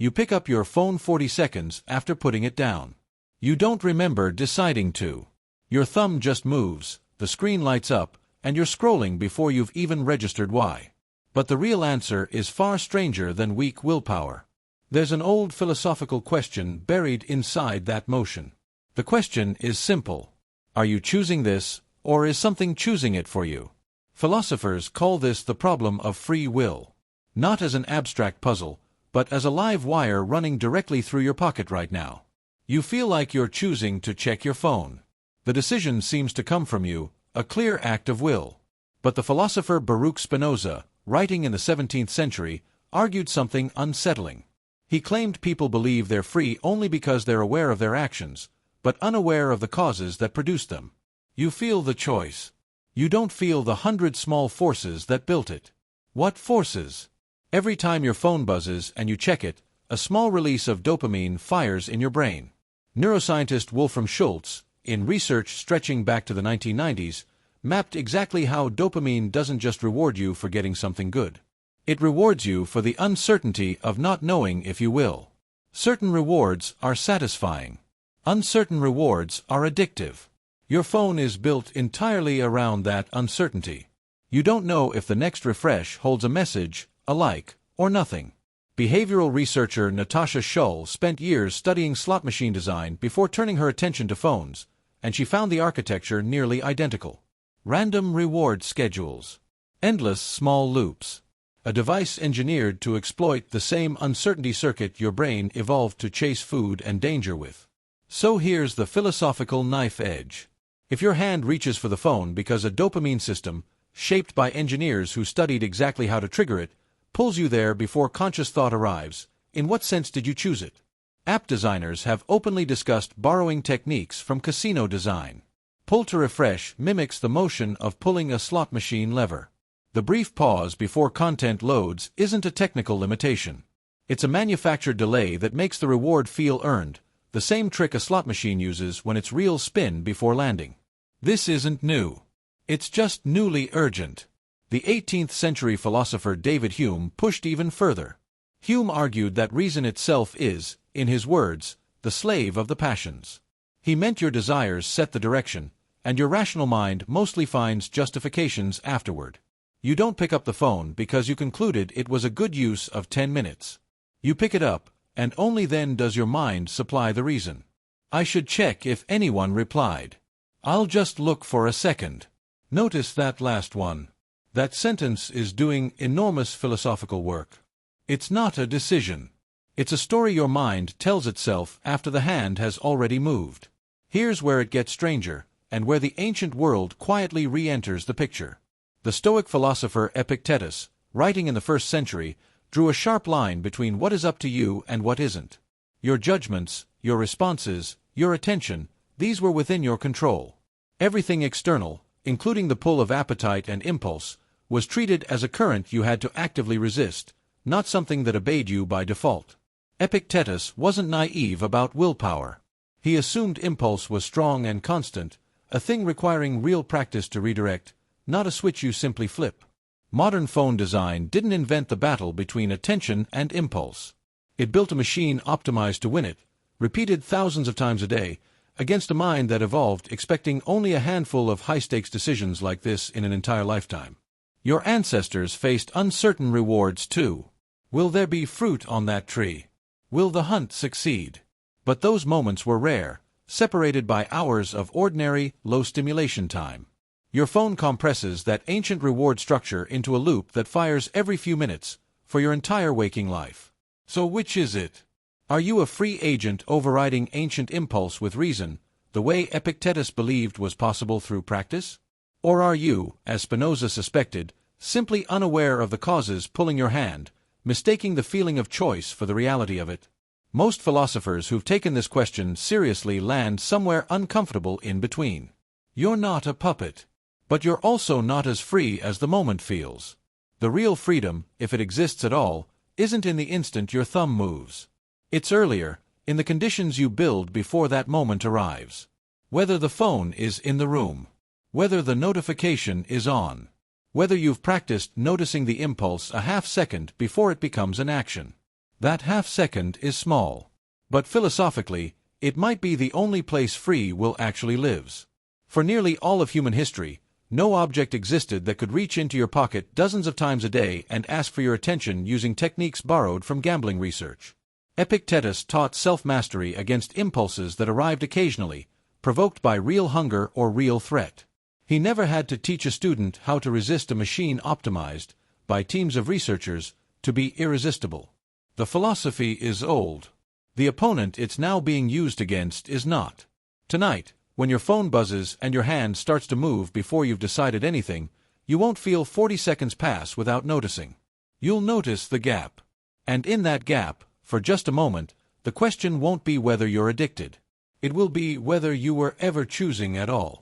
You pick up your phone 40 seconds after putting it down. You don't remember deciding to. Your thumb just moves, the screen lights up, and you're scrolling before you've even registered why. But the real answer is far stranger than weak willpower. There's an old philosophical question buried inside that motion. The question is simple. Are you choosing this, or is something choosing it for you? Philosophers call this the problem of free will. Not as an abstract puzzle, but as a live wire running directly through your pocket right now. You feel like you're choosing to check your phone. The decision seems to come from you, a clear act of will. But the philosopher Baruch Spinoza, writing in the 17th century, argued something unsettling. He claimed people believe they're free only because they're aware of their actions, but unaware of the causes that produced them. You feel the choice. You don't feel the 100 small forces that built it. What forces? Every time your phone buzzes and you check it, a small release of dopamine fires in your brain. Neuroscientist Wolfram Schultz, in research stretching back to the 1990s, mapped exactly how dopamine doesn't just reward you for getting something good. It rewards you for the uncertainty of not knowing if you will. Certain rewards are satisfying. Uncertain rewards are addictive. Your phone is built entirely around that uncertainty. You don't know if the next refresh holds a message, a like, or nothing. Behavioral researcher Natasha Schull spent years studying slot machine design before turning her attention to phones, and she found the architecture nearly identical. Random reward schedules. Endless small loops. A device engineered to exploit the same uncertainty circuit your brain evolved to chase food and danger with. So here's the philosophical knife edge. If your hand reaches for the phone because a dopamine system, shaped by engineers who studied exactly how to trigger it, pulls you there before conscious thought arrives, in what sense did you choose it? App designers have openly discussed borrowing techniques from casino design. Pull to refresh mimics the motion of pulling a slot machine lever. The brief pause before content loads isn't a technical limitation. It's a manufactured delay that makes the reward feel earned, the same trick a slot machine uses when it's real spin before landing. This isn't new. It's just newly urgent. The 18th century philosopher David Hume pushed even further. Hume argued that reason itself is, in his words, the slave of the passions. He meant your desires set the direction, and your rational mind mostly finds justifications afterward. You don't pick up the phone because you concluded it was a good use of 10 minutes. You pick it up, and only then does your mind supply the reason. I should check if anyone replied. I'll just look for a second. Notice that last one. That sentence is doing enormous philosophical work. It's not a decision. It's a story your mind tells itself after the hand has already moved. Here's where it gets stranger, and where the ancient world quietly re-enters the picture. The Stoic philosopher Epictetus, writing in the 1st century, drew a sharp line between what is up to you and what isn't. Your judgments, your responses, your attention, these were within your control. Everything external, including the pull of appetite and impulse, was treated as a current you had to actively resist, not something that obeyed you by default. Epictetus wasn't naive about willpower. He assumed impulse was strong and constant, a thing requiring real practice to redirect, not a switch you simply flip. Modern phone design didn't invent the battle between attention and impulse. It built a machine optimized to win it, repeated thousands of times a day, against a mind that evolved expecting only a handful of high-stakes decisions like this in an entire lifetime. Your ancestors faced uncertain rewards too. Will there be fruit on that tree? Will the hunt succeed? But those moments were rare, separated by hours of ordinary, low-stimulation time. Your phone compresses that ancient reward structure into a loop that fires every few minutes, for your entire waking life. So which is it? Are you a free agent overriding ancient impulse with reason, the way Epictetus believed was possible through practice? Or are you, as Spinoza suspected, simply unaware of the causes pulling your hand, mistaking the feeling of choice for the reality of it? Most philosophers who've taken this question seriously land somewhere uncomfortable in between. You're not a puppet. But you're also not as free as the moment feels. The real freedom, if it exists at all, isn't in the instant your thumb moves. It's earlier, in the conditions you build before that moment arrives. Whether the phone is in the room, whether the notification is on, whether you've practiced noticing the impulse a half second before it becomes an action. That half-second is small. But philosophically, it might be the only place free will actually lives. For nearly all of human history, no object existed that could reach into your pocket dozens of times a day and ask for your attention using techniques borrowed from gambling research. Epictetus taught self-mastery against impulses that arrived occasionally, provoked by real hunger or real threat. He never had to teach a student how to resist a machine optimized, by teams of researchers, to be irresistible. The philosophy is old. The opponent it's now being used against is not. Tonight, when your phone buzzes and your hand starts to move before you've decided anything, you won't feel 40 seconds pass without noticing. You'll notice the gap. And in that gap, for just a moment, the question won't be whether you're addicted. It will be whether you were ever choosing at all.